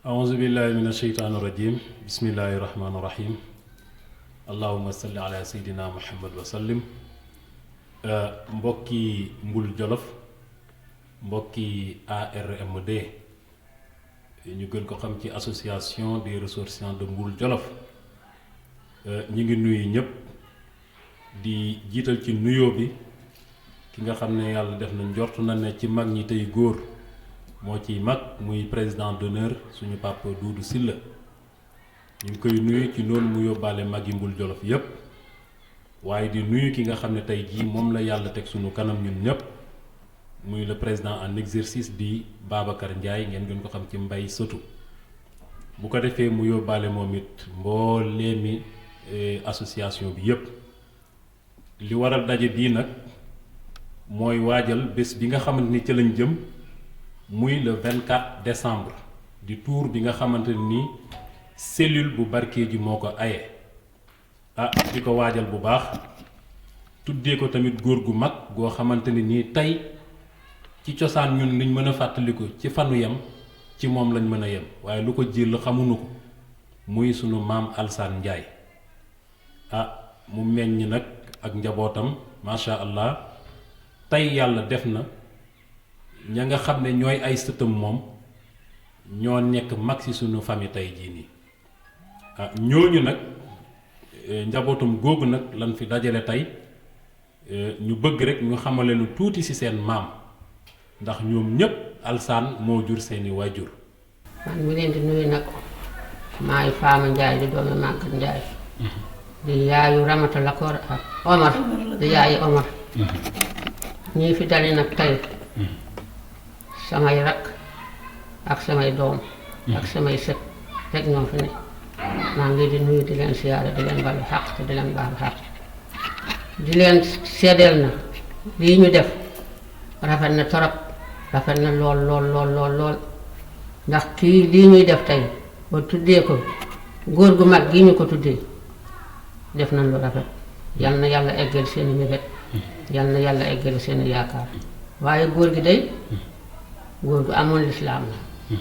أعوذ بالله من الشيطان الرجيم بسم الله الرحمن الرحيم اللهم صل على سيدنا محمد وسلم mbokki Mbul Jolof mbokki ARMD ñu gën ko xam ci association des ressortissants de Mbul Jolof ñi ngi nuyu ñëpp di jiital ci nuyoo bi ki nga xam ne yàlla def na njort na ne ci mag ñi tey góor moo ciy mag muy président d'honneur suñu papa Doudou Sylla ñu ngi koy nuyu ci noonu mu yóbbaale mag yi Mbul Jolof yépp waaye di nuyu ki nga xam ne tey jii moom la yàlla teg suñu kanam ñun ñëpp muy le président en exercice di Babacar Ndiaye ngeen gën ko xam ci mbay sëtu bu ko defee mu yóbbaale moom it mbooleemi association bi yépp li waral daje bii nag mooy waajal bés bi nga xamante ni ci lañ jëm muy le 24 décembre di tour bi nga xamante ni cellule bu Barkédji moo ko aye di ko waajal bu baax tuddee ko tamit góor gu mag goo xamante ni nii tey ci cosaan ñun liñ mën a fàttaliku ci fanu yem ci moom lañ mën a yem waaye lu ko jël xamuñu ko muy sunu maam Alsaan Njaay mu meññ nag ak njabootam macha allah tey yàlla def na ña nga xam ne ñooy ay sëtam moom ñoo nekk mag ci sunu famille tey jii nii ñooñu nag njabootam googu nag lan fi dajale tey ñu bëgg rek ñu xamale lu tuuti ci seen maam ndax ñoom ñépp Alsaan moo jur seeni waajur. man mi leen di nuyu nag maay Faama Njaay di doomi Màggat Njaay di yaayu Ramata Lakoor ak Omar di yaayu Omar ñii fi dali nag tey samay rakk ak samay doom ak samay sët rek ñoo fi ne maa ngi di nuyu di leen siyaare di leen balu xaq te di leen baalu xaq di leen seedeel na lii ñu def rafet na torop rafet na lool lool lool lool lool ndax kii lii ñuy def tey ba tuddee ko góor gu mag gii ñu ko tuddee def nañ lu rafet yal na yàlla eggal seeni mébét yal na yàlla eggal seeni yaakaar waaye góor gi day góor gu amoon lislaam la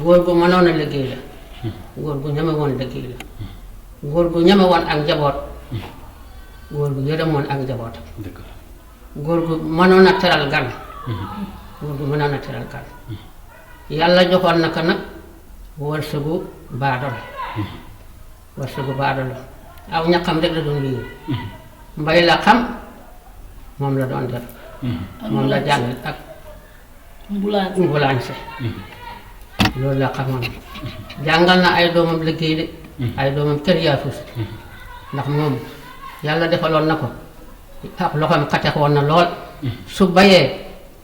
góor gu mënoon a liggéey la góor gu ñeme woon liggéey la góor gu ñeme woon ak njaboot góor gu yërëmoon ak njabootam góor gu mënoon a teral gan góor gu mënoon a teral gan yàlla joxoon na ko nag wërsëgu baadolo wërsëgu baadolo aw ñaqam rek la doon liggéey mbay la xam moom la doon def moom la jàng ak mbulaañse loolu la xamoon jàngal na ay doomam liggéey de ay doomam kër yaafus ndax moom yàlla defaloon na ko ak loxoom xatex woon na lool su bayee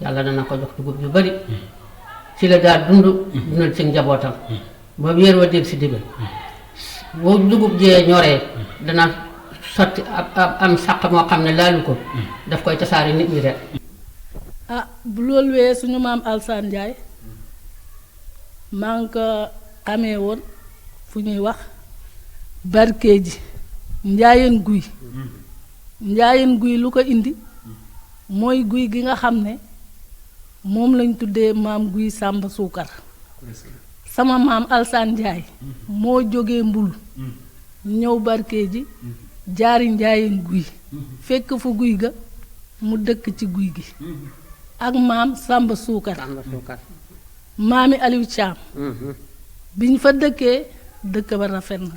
yàlla dana ko jox dugub yu bari ci la daal dundal ci njabootam ba wéer wa dégg si digal boo dugub jee ñoree dana sotti am sàq moo xam ne laalu ko daf koy tasaari nit ñi rek bu loolu wee suñu maam Alsaan Njaay maa ngi ko xamee woon fu ñuy wax Barkédji njaayeen guy njaayeen guy lu ko indi mooy guy gi nga xam ne moom lañ tuddee maam guy Sàmba Suukar sama maam Alsaan Njaay moo jógee Mbul ñëw Barkédji jaari njaayeen guy fekk fu guy ga mu dëkk ci guy gi ak maam Sàmba Suukar maami Aliou Thiam biñ fa dëkkee dëkk ba rafet na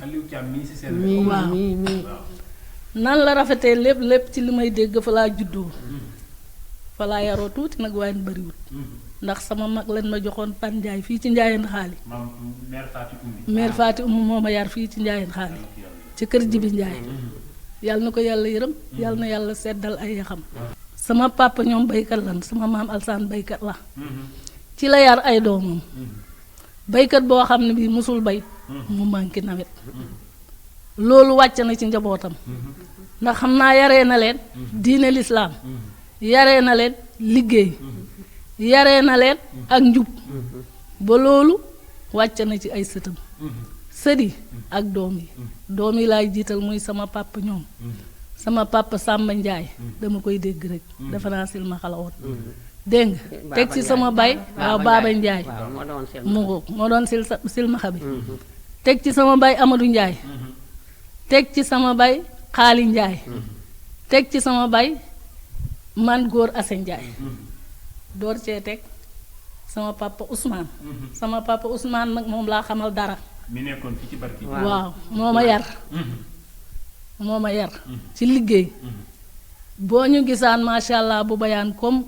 waaw nan la rafetee lépp ci li may dégg fa laa juddoo fa laa yaroo tuuti nag waaye bariwut ndax sama mag lañ ma joxoon Pan Njaay fii ci Njaayeen Xaali mère Faati Umu moo ma yar fii ci Njaayeen Xaali ci kër Jibi Njaay yàlla na ko yàlla yërëm yàlla na yàlla seddal ay yaxam sama papa ñoom baykat lan sama maam Alsaan baykat la ci la yar ay doomam baykat boo xam ne bii musul bay mu manqué nawet loolu wàcc na ci njabootam ndax xam naa yaree na leen diine lislaam yaree na leen liggéey yaree na leen ak njub ba loolu wàcc na ci ay sëtam sëdi ak doom yi laay jiital muy sama papa ñoom sama papa Samba Njaay dama koy dégg rek dafa naa silma xala woon dégg nga teg ci sama bay waaw Baaba Njaay waaw moo doon seen mu ngoog moo doon silmaxa bi teg ci sama bay Amadou Njaay teg ci sama bay Xaali Njaay teg ci sama bay man góor Ase Njaay door cee teg sama papa Ousmane sama papa Ousmane nag moom laa xamal dara mi nekkoon fii ci barki. waaw moo ma yar ci liggéey boo ñu gisaan macha allah bu bayaan comme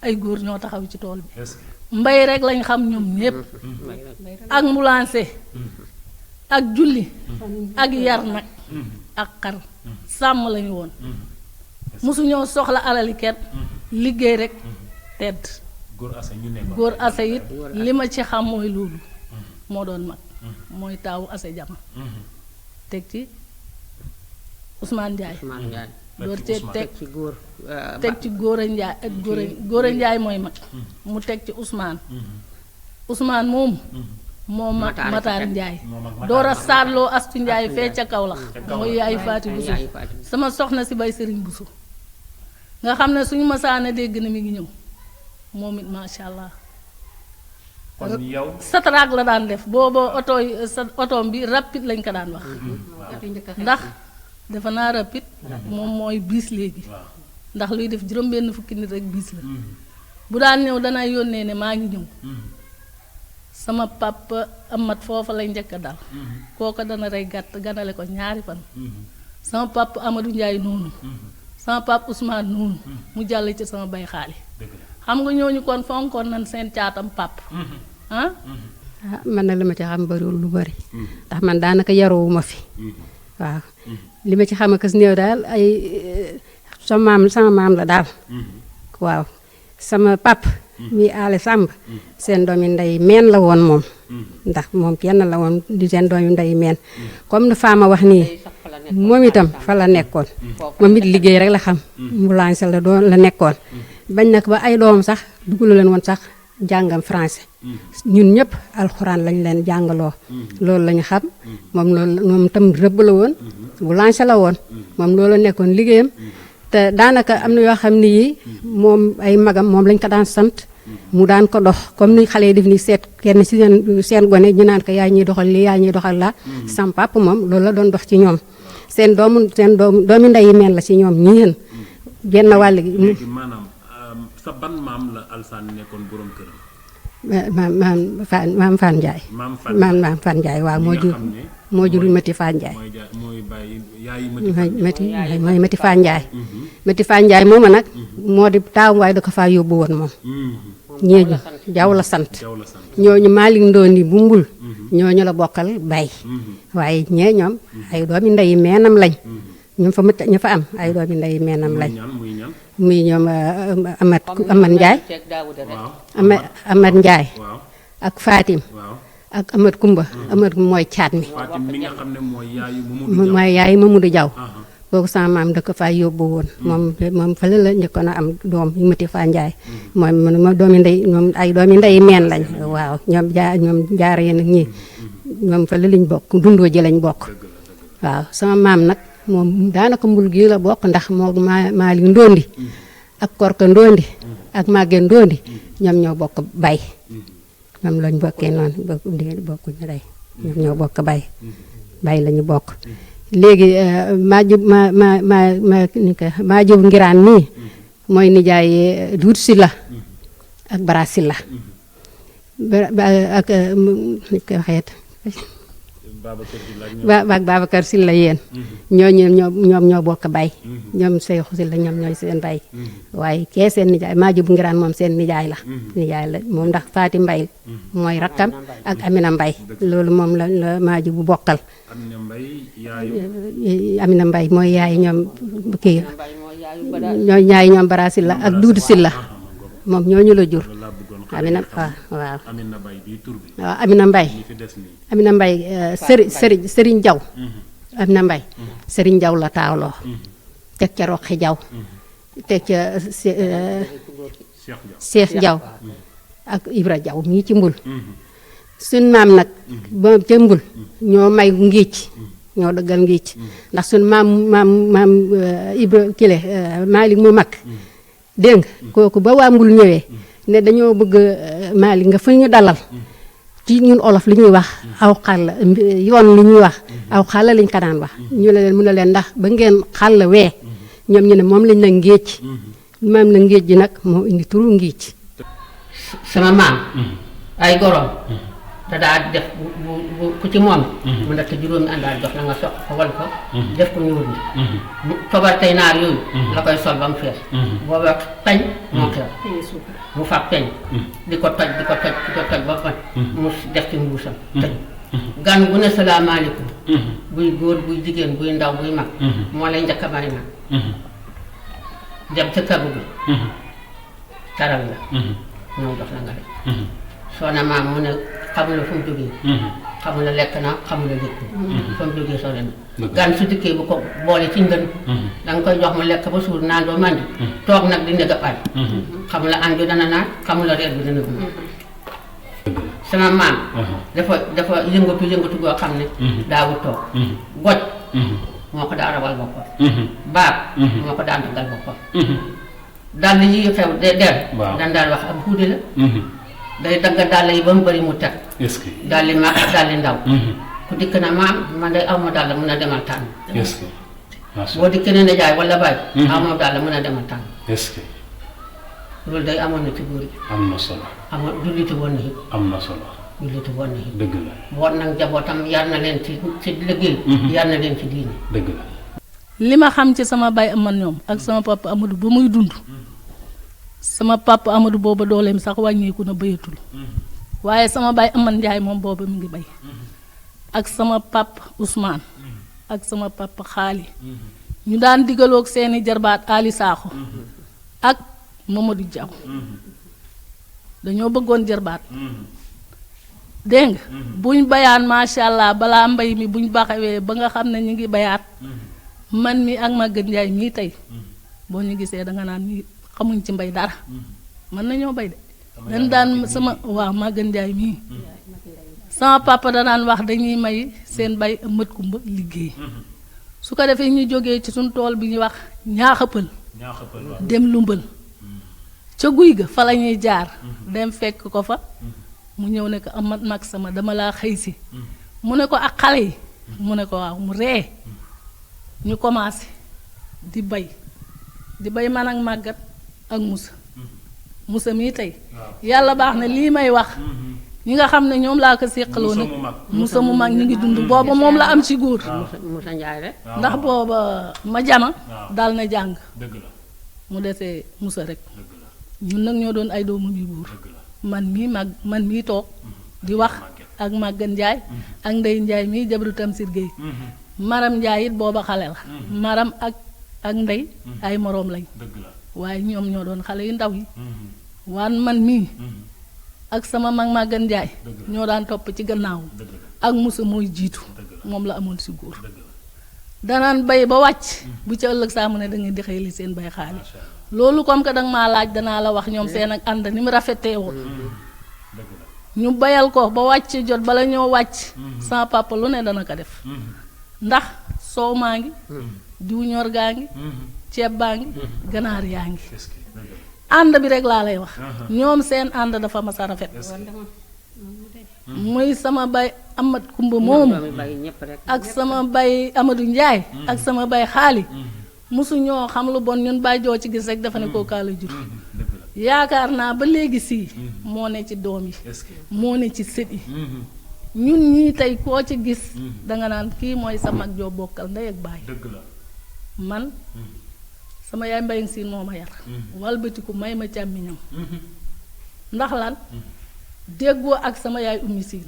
ay góor ñoo taxaw ci tool bi mbay rek lañ xam ñoom ñépp ak mbulaanse ak julli ak yar nag ak xar sàmm lañu woon mosuñoo soxla alali kenn liggéey rek tedd góor ase it li ma ci xam mooy loolu moo doon mag mooy taawu ase jama teg ci Ousmane Ndiaye door cee teg ci góor teg ci góor a Njaay ak góor a Njaay mooy mag mu teg ci Ousmane Ousmane moom moo mag Matar Njaay door a saatloo Astu Njaay fee ca Kawlax mooy yaay Faati Busu sama soxna si bay Sëriñ Busu nga xam ne suñu masaana dégg na mi ngi ñëw moom it macha allah kon yow sataraag la daan def booba otoom bi rapide lañ ko daan wax ndax dafa naa rapide moom mooy biis léegi ndax luy def juróom-benn fukki nit rek biis la bu daan ñëw dana yónnee ne maa ngi ñëw sama papa amat foofa lay njëkk a dal kooka dana rey gàtt ganale ko ñaari fan sama papa Amadou Ndiaye noonu sama papa Ousmane noonu mu jàll ci sama bay Xaali xam nga ñooñu kon fonkoon nañ seen caatam pap ah man na li ma ci xam bariwul lu bari ndax man daanaka yaruwuma fi waaw li ma ci xam ak néew daal ay sama maam la daal waaw sama pap mi aale Sàmb seen doomi ndey meen la woon moom ndax moom kenn la woon di seen doomi ndey meen comme nu Fama wax nii moom itam fa la nekkoon moom it liggéey rek la xam mu lancé la doon la nekkoon bañ nag ba ay doom sax duggalu leen woon sax jàngam français ñun ñëpp alxuraan lañ leen jàngaloo loolu lañu xam moom loolu moom tam rëbb la woon bu lancé la woon moom loolu la nekkoon liggéeyam te daanaka am na yoo xam ne yii moom ay magam moom lañ ko daan sant mu daan ko dox comme ni xale yi def ni seet kenn ci seen gone ñu naan ko yaa ñuy doxal lii yaa ñuy doxal laa sam papa moom loolu la doon dox ci ñoom seen doomi ndeyi meen la ci ñoom ñii genn wàll gi léegi maanaam sa ban maam la Alsaan nekkoon borom këram. maam Fan Ndiaye. maam Fan Ndiaye waaw moo jur Mati Fan Ndiaye. mooy bàyyi yaayi mooy Mati Fan Ndiaye. Mati Fan Ndiaye mooma nag moo di taawam waaye da ko faa yóbbu woon moom. ñeeñu jaw la sant ñooñu Malick Ndondi bu mbul ñooñu la bokkal bay waaye ñee ñoom ay doomi ndeyi meenam lañ ñu fa am ay doomi ndeyi meenam lañ muy ñoom Amat Ndiaye Amat Ndiaye ak Fatim ak Amat Kumba Amat mooy caat mi mooy yaayu Mamadou Diaw kooku sama maam da ko faa yóbbu woon moom fële la njëkkoon a am doom yu Mati Fa Ndiaye moom doomi ndey ñoom ay doomi ndey meen lañ waaw ñoom jaara yéen ak ñii ñoom fële lañ bokk dundoo ji lañ bokk waaw sama maam nag moom daanaka mbul gi la bokk ndax moo Maalik Ndondi ak Korka Ndondi ak Màgge Ndondi ñoom ñoo bokk bay ñoom lañ bokkee noonu bokkuñu day ñoom ñoo bokk bay lañu bokk léegi maa jëb ngiraan nii mooy nijaay Duut Silla ak Bara Silla ak ni koy waxeet Babacar Silla yéen ñoom ñoo bokk bay ñoom Seexu Silla ñoom ñooy seen bay waaye kee seen nijaay maa jëb ngiraan moom seen nijaay la moom ndax Faati Mbay mooy rakkam ak Amina Mbay loolu moom la maa jëb bu bokkal Amina Mbay mooy yaay ñoom kii ñooy yaay ñoom Bara Silla ak Duudu Silla moom ñooñu la jur Amina waaw Amina Mbay Sëriñ Jaw Amina Mbay Sëriñ Jaw la taawloo teg ca Roqi Jaw teg ca Seex Jaw ak Ibra Jaw mii ci mbul suñ maam nag ba ca mbul ñoo may ngiic ñoo dëggal ngiic ndax suñ maam Ibra kile Maalik mu mag dégg nga kooku ba waa Mbul ñëwee ne dañoo bëgg Malick nga fa ñu dalal ci ñun olof li ñuy wax aw xàll yoon li ñuy wax aw xàll lañ ko daan wax ñu ne leen mu ne leen ndax ba ngeen xàll wee ñoom ñu ne moom lañ na ngéej maam la ngéej ji nag moo indi turu ngéej. sama maam ay gorom da daa def bu ku ci moom mu ndaxte juróomi àndaal jox la nga soq ko wal ko def ko ñuul ni tobar tey naar yooyu la koy sol ba mu fees booba peñ moo xew mu fab peñ di ko toj ba fan mu def ci mbuusam tëj gan bu ne salaamaaleykum buy góor buy jigéen buy ndaw buy mag moo lay njëkk a may nag dem ca kabu bi taral la ñëw jox la nga def soo na maam mu ne xamula fu mu jógee xamula lekk na xamula lépp fu mu jógee soo leen gan su dikkee bu ko boole ci ngën da nga koy jox mu lekk ba suur naan ba mandi toog nag di ndëgg añ xamula añ bi dana naan xamula reer bi dana gu sama maam dafa yëngatu goo xam ne daawul toog goj moo ko daa rawal boppam baab moo ko daa daggal boppam dàll yi xew der dan daal wax ab xuude la day dagga dàll yi ba mu bëri mu teg dàlli mag ak dàlli ndaw ku dikk na maam man day aw ma dàll mun a demal tànn boo dikk ne jaay wala bay aw ma dàll mun a demal tànn loolu day amoon na ci góor yi am na solo amoon julliti woon na it am na solo julliti woon na it dëgg la woon nag jabootam yar na leen ci liggéey yar na leen ci diine dëgg la li ma xam ci sama baay aman ñoom ak sama papa Amadou ba muy dund sama papa Amadou booba dooleem sax wàññeeku na bayatul waaye sama baay aman Njaay moom booba mu ngi bay ak sama papa Ousmane ak sama papa Xaali ñu daan digaloog seeni jarbaat Ali Saaxo ak Mamadou Diaw dañoo bëggoon jarbaat dégg nga buñ bayaan macha allah balaa mbay mi buñ baxawee ba nga xam ne ñu ngi bayaat man mi ak Maguette Ndiaye mii tey boo ñu gisee da nga naan ñi xamuñ ci mbay dara mën nañoo bay de dañ daan sama waaw Maguette Ndiaye mii sama papa da daan wax dañuy may seen bay mët kumba liggéey su ko defee ñu jógee ci suñ tool bi ñuy wax ñaaxapël dem lumbal ca guy ga fa la ñuy jaar dem fekk ko fa mu ñëw ne ko amat mag sama dama laa xëy si mu ne ko ak xale yi mu ne ko waaw mu ree ñu commencé di bay man ak màggat ak Musa mii tey yàlla baax na lii may wax ñi nga xam ne ñoom laa ko séqaloo nag Musa mu mag ñu ngi dund booba moom la am ci góor Musa Njaay rek ndax booba ma jama daal na jàng dëgg la mu desee Musa rek ñun nag ñoo doon ay doomu yu góor man mii toog di wax ak Maguette Ndiaye ak Ndey Ndiaye mii jabru Tamsir Gueye Maram Ndiaye it booba xale la Maram ak Ndey ay moroom lañ waaye ñoom ñoo doon xale yu ndaw yi waan man mii ak sama mag Maguette Ndiaye ñoo daan topp ci gannaaw ak Musa mooy jiitu moom la amoon si góor danaan bay ba wàcc bu ca ëllëg saa mu ne da ngeen di xëy li seen bay xaali loolu comme que danga maa laaj danaa la wax ñoom seen ak ànd ni mu rafetee woon ñu bayal ko ba wàcc jot bala ñoo wàcc sama papa lu ne dana ko def ndax soow maa ngi diw ñor gaa ngi ceeb baa ngi ganaar yaa ngi ànd bi rek laa lay wax ñoom seen ànd dafa mas a rafet muy sama bay Amat Kumba moomu ak sama bay Amadou Ndiaye ak sama bay Xaali musu ñoo xam lu bon ñun bàyyi joo ci gis rek dafa ne koo kaala jur yaakaar naa ba léegi sii moo ne ci doom yi moo ne ci sët yi ñun ñii tey koo ci gis danga naan kii mooy sa mag joo bokkal ndey ak baay man sama yaay Mbayang Siin moo ma yar walbatiku may ma càmmiñam ndax lan déggoo ak sama yaay Ummi Siin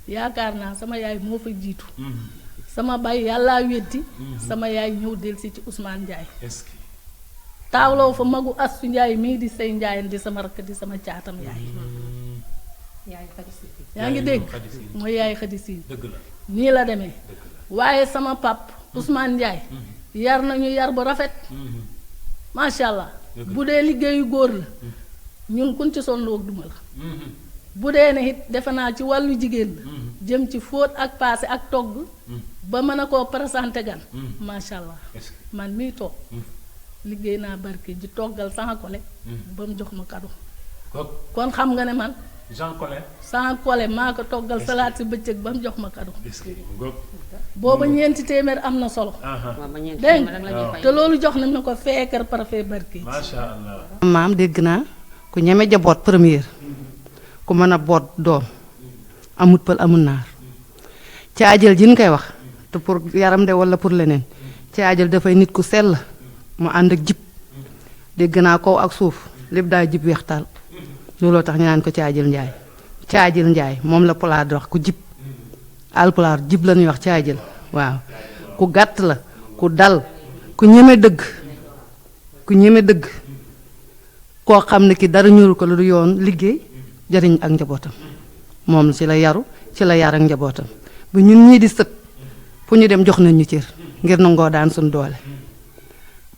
yaakaar naa sama yaay moo fa jiitu sama baay yàllaa weddi sama yaay ñëw delsi ci Ousmane Ndiaye taawloo fa magu Astu Ndiaye mii di say Ndiaye di sama rakk di sama caatam yaay yaa ngi dégg mooy yaay Xadi Siin nii la demee waaye sama pap Ousmane Ndiaye yar nañu yar bu rafet macha allah bu dee liggéeyu góor la ñun kun ci sonn ak duma la bu dee ne it defe naa ci wàllu jigéen la jëm ci fóot ak paase ak togg ba mën a koo présenté gan macha allah man mii toog liggéey naa barke ji toggal sans kole ba mu jox ma cadeau kooku kon xam nga ne man Jean Collin. sans kole maa ko toggal salaat si bëccëg ba mu jox ma cadeau est-ce que ngoog. booba ñeenti téeméer am na solo waaw ba ñeenti dégg téeméer rek la ñuy fay. te loolu jox nañ ma ko feekar par fee barke ji macha allah. maam dégg naa ku ñeme jaboot première ku mën a boot doom amut pël amut naar caajal ji ñu koy wax te pour yaram de wala pour leneen caajal dafay nit ku sell mu ànd ak jib dégg naa kaw ak suuf lépp daay jib weextaal looloo tax ñu naan ko caajal njaay caajal njaay moom la pulaar di wax ku jib alpulaar jib la ñuy wax caajal waaw ku gàtt la ku dal ku ñeme dëgg koo xam ne ki dara ñuru ko lu du yoon liggéey jariñ ak njabootam moom ci la yaru ci la yar ak njabootam bu ñun ñii di sët fu ñu dem jox nañ ñu cër ngir nangoo daan suñ doole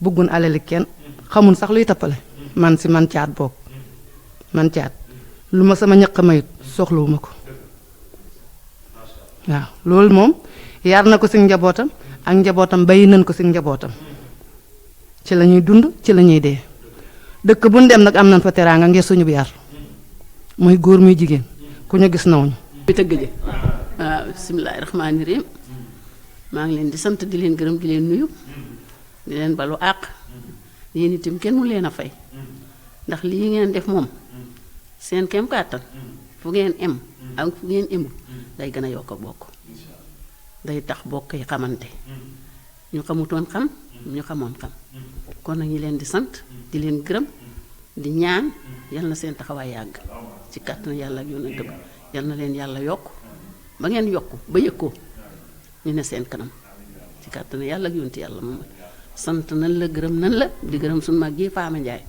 bëggun alali kenn xamul sax luy tappale man si man caat boog man caat lu ma sama ñaq mayut soxlawuma ko waaw loolu moom yar na ko si njabootam ak njabootam bàyyi nañ ko si njabootam ci la ñuy dund ci la ñuy dee dëkk bu ñu dem nag am nañ fa teraanga ngir suñu yar muy góor muy jigéen ku ñu gis nawuñu bi tëgg ji waaw bismillaahi rahmaani rahiim maa ngi leen di sant di leen gërëm di leen nuyu di leen balu àq yéen itam kenn mu leen a fay ndax lii ngeen def moom seen kem kàttan fu ngeen em ak fu ngeen emul day gën a yokk a bokk day tax bokk yi xamante ñu xamutoon xam ñu xamoon xam kon nag ñi leen di sant di leen gërëm di ñaan yal na seen taxawaay yàgg ci kàttan yàlla ak yonent ba yal na leen yàlla yokk ba ngeen yokku ba yëg ko ñu ne seen kanam ci kàttan yàlla ak yonent yàlla moom sant nan la gërëm nan la di gërëm suñu mag yi Faama Njaay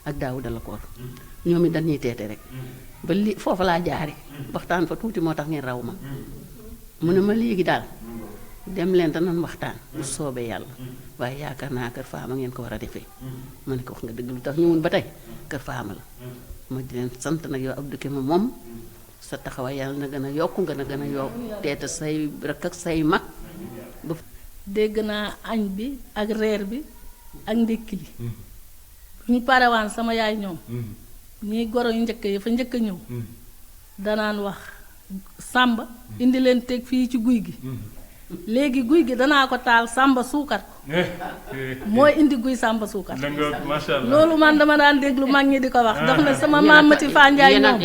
ak Daawuda Lakoor ñoom it dañuy teete rek ba li foofu laa jaari waxtaan fa tuuti moo tax ngeen raw ma mu ne ma léegi daal dem leen te nan waxtaan bu soobee yàlla waaye yaakaar naa kër Faama ngeen ko war a defee ma ne ko wax nga dëgg lu tax ñëwun ba tey kër Faama la ma di leen sant nag yow Abdou Keme moom sa taxawaay yàlla na gën a yokku nga na gën a yokk teete say rakk ak say mag ba dégg naa añ bi ak reer bi ak ndékki li bu ñu parewaan sama yaay ñoom ñii goro yu njëkk yi fa njëkk a ñëw danaan wax sàmba indi leen teg fii ci guy gi léegi guy gi danaa ko taal sàmba suukar ko mooy indi guy sàmba suukar loolu man dama daan déglu mag ñi di ko wax daf ne sama maam Mati Fa Njaay ñoom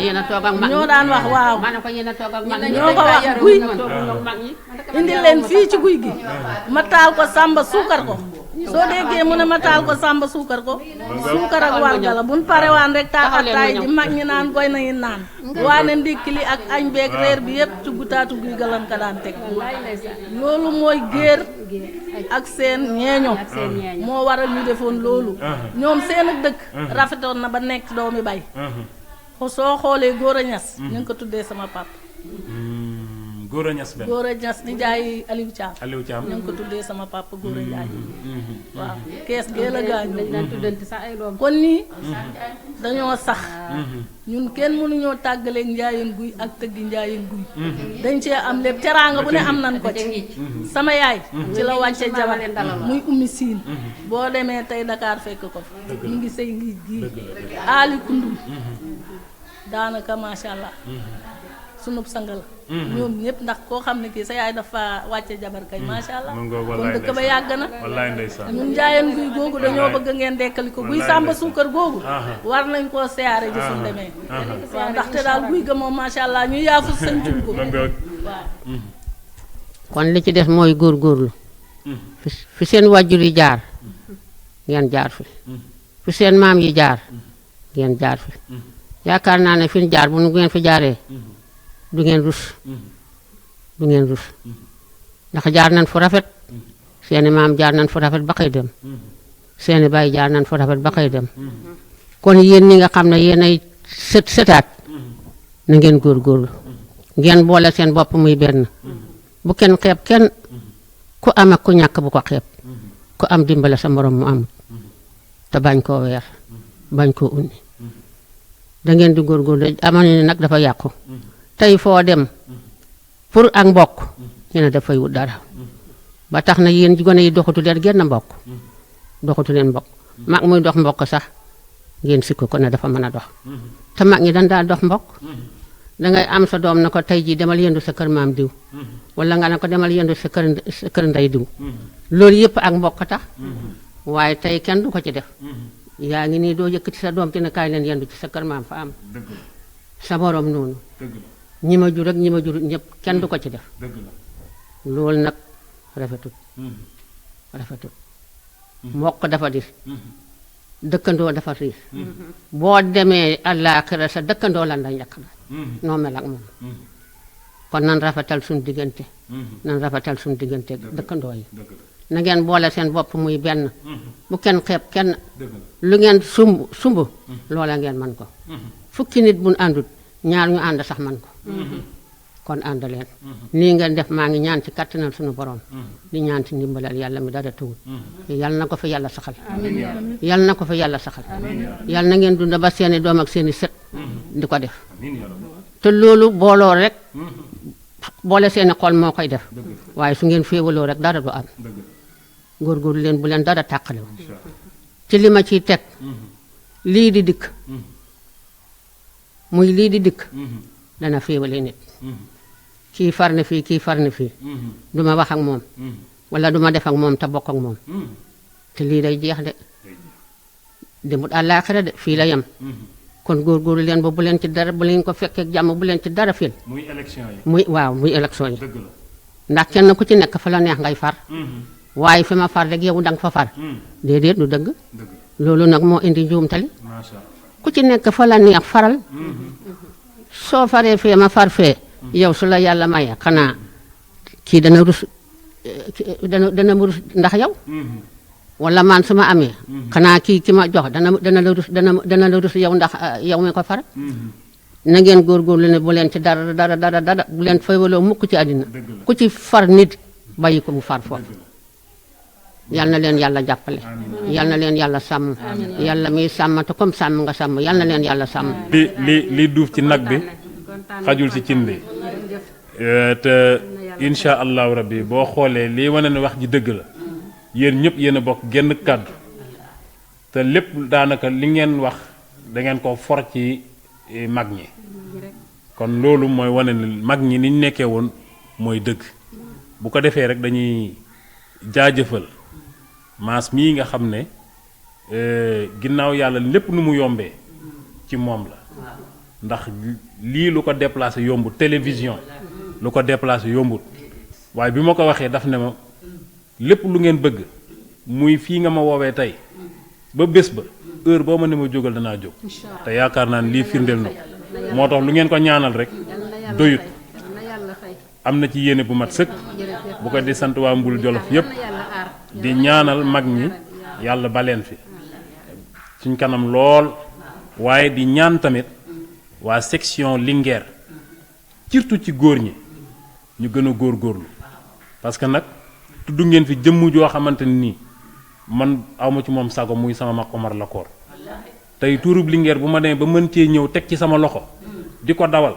ñoo daan wax waaw ñoo ko wax guy indi leen fii ci guy gi ma taal ko sàmba suukar ko soo déggee mu ne ma taal ko sàmba suukar ko suukar ak warga la buñ parewaan rek taal attaay ji mag ñi naan goy nañu naan waane ndékki li ak añ beeg reer bi yépp ci gutaatu guy ga lan ko daan teg loolu mooy géer ak seen ñeeño moo waral ñu defoon loolu ñoom seen ak dëkk rafetoon na ba nekk doomi bay soo xoolee góor a ñas ñu ngi ko tuddee sama papa Góora Ñas benn Góora Ñas di jaay Aliou Thiam Aliou Thiam ñu ngi ko tuddee sama papa Góora Njaay waaw kees gee la gaañu kon nii dañoo sax ñun kenn mënuñoo tàggaleeg njaayeen guy ak tëggi njaayeen guy dañ cee am lépp teraanga bu ne am nan ko ci sama yaay ci la wàcce jabar muy ummi siin boo demee tey Dakar fekk ko fa mu ngi sëy ngi gii aali kundum daanaka macha allah sunub sang la ñoom ñëpp ndax koo xam ne kii sa yaay dafa wàcce jabar kay macha allah kon dëkk ba yàgg na ñun njaayeen guy googu dañoo bëgg ngeen dekkali ko guy sàmba suukar googu war nañ koo siyaare ji suñ demee waaw ndaxte daal guy ga moom macha allah ñu yaafu sañcul ko waaw kon li ci des mooy góorgóorlu fi seen wàjjur yi jaar ngeen jaar fi seen maam yi jaar ngeen jaar fi yaakaar naa ne fi ñu jaar bu ngeen fi jaaree du ngeen rus ndax jaar nañ fu rafet seeni maam jaar nañ fu rafet ba xëy dem seeni baay jaar nañ fu rafet ba xëy dem kon yéen ñi nga xam ne yéen ay sëtaat na ngeen góorgóorlu ngeen boole seen bopp muy benn bu kenn xeeb kenn ku am ak ku ñàkk bu ko xeeb ku am dimbale sa morom mu amut te bañ koo weer bañ koo unni da ngeen di góorgóorlu amoon ne nag dafa yàqu tey foo dem pour ak mbokk ñu ne dafay wut dara ba tax na yéen gone yi doxatu leen genn mbokk doxatu leen mbokk mag muy dox mbokk sax ngeen sikk ko ne dafa mën a dox te mag ñi dañ daal dox mbokk dangay am sa doom na ko tey jii demal yendu sa kër maam diw wala nga ne ko demal yendu sa kër ndey diw loolu yëpp ak mbokk tax waaye tey kenn du ko ci def yaa ngi nii doo yëkkati sa doom te ne kaay leen yendu ci sa kër maam fa am sa borom noonu ñi ma jur ak ñi ma jur ñëpp kenn du ko ci def loolu nag rafetut rafetut mbokk dafa dis dëkkandoo dafa riis boo demee àllaaxira sa dëkkandoo lan la njëkk la noo mel ak moom kon nan rafetal suñu diggante nan rafetal suñu diggante dëkkandoo yi na ngeen boole seen bopp muy benn bu kenn xeeb kenn lu ngeen sumb loola ngeen man ko fukki nit buñ àndut ñaar ñu ànd sax man ko kon ànd leen nii ngeen def maa ngi ñaan ci kattanal suñu borom di ñaan ci ndimbalal yàlla mi dara tawul yal na ko fi yàlla saxal yal na ko fi yàlla saxal yal na ngeen dunda ba seeni doom ak seeni sët di ko def te loolu booloo rek boole seeni xol moo koy def waaye su ngeen féewaloo rek dara du am góorgóorlu leen bu leen dara tàqale ci li ma ciy teg lii di dikk muy lii di dikk dana féewale nit kii far na fii kii far na fii duma wax ak moom wala duma def ak moom te bokk ak moom te lii day jeex de demut àllaaxira de fii la yem kon góorgóorlu leen ba bu leen ci dara bu leen ko fekkee jàmm bu leen ci dara fil muy élection yi muy waaw muy élection yi dëgg la ndax kenn ku ci nekk fa la neex ngay far waaye fi ma far rek yow danga fa far déedéet du dëgg loolu nag moo indi njuumtali macha Allah ku ci nekk fa la neex faral soo faree fee ma far fee yow su la yàlla maye xanaa kii dana rus dana mu rus ndax yow wala man su ma amee xanaa ki ma jox dana la rus yow ndax yow mi ko far na ngeen góorgóorlu ne bu leen ci dara bu leen faywaloo mukk ci àddina ku ci far nit bàyyi ko mu far foofu yal na leen yàlla jàppale yal na leen yàlla sàmm yàlla miy sàmm te comme sàmm nga sàmm yal na leen yàlla sàmm li duuf ci nag bi xajul ci cin li te insha allahu rabbi boo xoolee lii wane ne wax ji dëgg la yéen ñëpp yéen a bokk genn kàddu te lépp daanaka li ngeen wax da ngeen ko for ci mag ñi kon loolu mooy wane ne mag ñi ni ñu nekkee woon mooy dëgg bu ko defee rek dañuy jaajëfal maas mii nga xam ne ginnaaw yàlla lépp nu mu yombee ci moom la ndax lii lu ko déplacé yombut télévision lu ko déplacé yombut waaye bi ma ko waxee daf ne ma lépp lu ngeen bëgg muy fii nga ma woowee tey ba bés ba heure boo ma ne ma jógal danaa jóg te yaakaar naa ne lii firndeel na ko moo tax lu ngeen ko ñaanal rek doyut am na ci yéene bu mat sëkk bu ko di sant waa Mbul Jolof yépp di ñaanal mag ñi yàlla baleen fi suñ kanam lool waaye di ñaan tamit waa section Linguère surtout ci góor ñi ñu gën a góorgóorlu parce que nag tudd ngeen fi jëmm joo xamante ni man awma ci moom sago muy sama mag Omar Lakoor tey tuurub Linguère bu ma demee ba mën cee ñëw teg ci sama loxo di ko dawal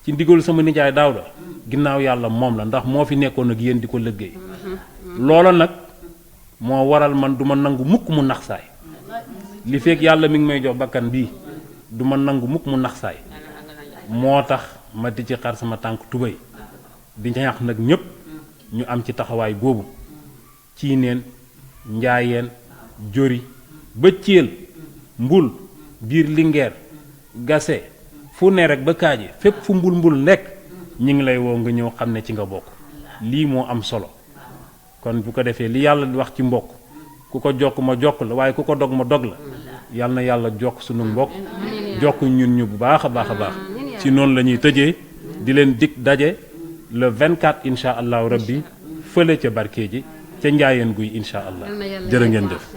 ci ndigal sama nijaay Daawda ginnaaw yàlla moom la ndax moo fi nekkoon ak yéen di ko liggéey loola nag moo waral man du ma nangu mukk mu nax saay li fekk yàlla mi ngi may jox bakkan bii du ma nangu mukk mu nax saay moo tax ma di ci xar sama tànk tubéy di ñaax nag ñépp ñu am ci taxawaay boobu ci neen njaayeen jori ba Thiel Mbul biir Linguère Gase fu ne rek ba Kaaji fépp fu mbul nekk ñi ngi lay woo nga ñëw xam ne ci nga bokk lii moo am solo kon bu ko defee li yàlla di wax ci mbokk ku ko jokk ma jokk la waaye ku ko dog ma dog la yàlla na yàlla jokk sunu mbokk jokk ñun ñu bu baax a baax a baax ci noonu la ñuy tëjee di leen dig daje le 24 incha allahu rabbi fële ca Barkéji ca Njaayeen Guy incha allah jërë ngeen def